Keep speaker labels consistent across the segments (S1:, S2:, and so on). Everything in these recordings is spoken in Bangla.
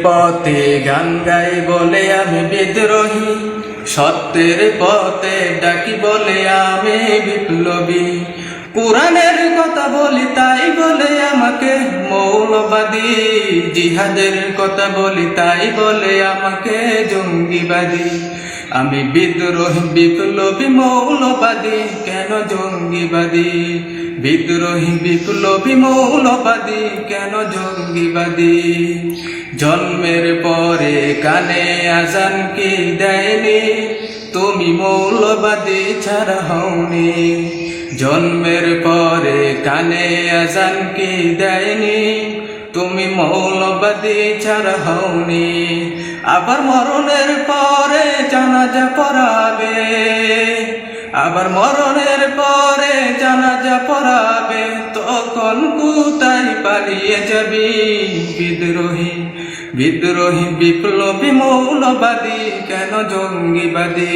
S1: পথে গান গাই বলে আমি বিদ্রোহী, সত্যের পথে ডাকি বলে আমি বিপ্লবী। কোরআনের কথা বলি তাই বলে আমাকে মৌলবাদী, জিহাদের কথা বলি তাই বলে আমাকে জঙ্গিবাদী। আমি বিদ্রোহী বিপ্লবী মৌলবাদী, কেন জঙ্গিবাদী? বিদ্রোহী বিপ্লবী মৌলবাদী, কেন জঙ্গিবাদী? জন্মের পরে কানে আজান কি দেয়নি, তুমি মৌলবাদী ছাড়া হওনি। জন্মের পরে কানে আজান কি দেয়নি, তুমি মৌলবাদী ছাড়া হওনি। আবার মরণের পরে জানাজা পড়াবে, আবার মরণের পরে জানাজা পড়াবে, তখন কোথায় পালিয়ে যাবি? বিদ্রোহী বিদ্রোহী বিপ্লবী মৌলবাদী, কেন জঙ্গিবাদী?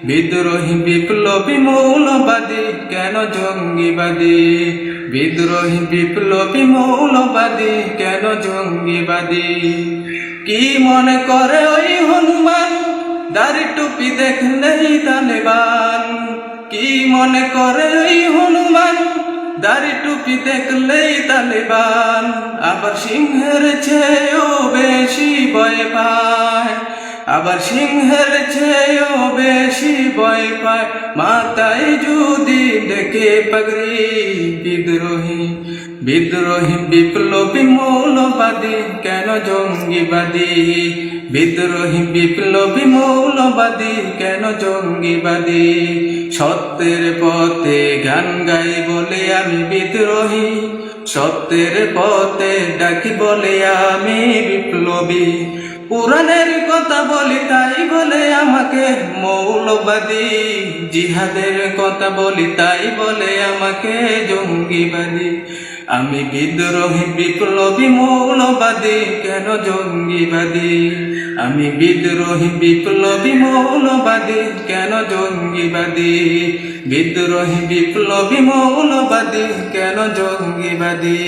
S1: বিদ্রোহী বিপ্লবী মৌলবাদী, কেন জঙ্গিবাদী? বিদ্রোহী বিপ্লবী মৌলবাদী, কেন জঙ্গিবাদী? কি মনে করে ওই হনুমান, দাড়ি টুপি দেখলেই তালেবান? কি মনে করে ওই হনুমান, দাড়ি টুপি দেখলেই তালেবান? আবার সিংহের চেয়েও বেশি ভয় পায়, আবার সিংহের চেয়েও বেশি ভয় পায় মাথায় যদি ডেকে পাগড়ি। বিদ্রোহী বিদ্রোহী বিপ্লবী মৌলবাদী, কেন জঙ্গিবাদী? বিদ্রোহী বিপ্লবী মৌলবাদী, কেন জঙ্গিবাদী? সত্যের পথে গান গাই বলে আমি বিদ্রোহী, সত্যের পথে ডাকি বলে আমি বিপ্লবী। কোরআনের কথা বলি তাই বলে আমাকে মৌলবাদী, জিহাদের কথা বলি তাই বলে আমাকে জঙ্গিবাদী। আমি বিদ্রোহী বিপ্লবী মৌলবাদী, কেন জঙ্গিবাদী? আমি বিদ্রোহী বিপ্লবী মৌলবাদী, কেন জঙ্গিবাদী? বিদ্রোহী বিপ্লবী মৌলবাদী, কেন জঙ্গিবাদী?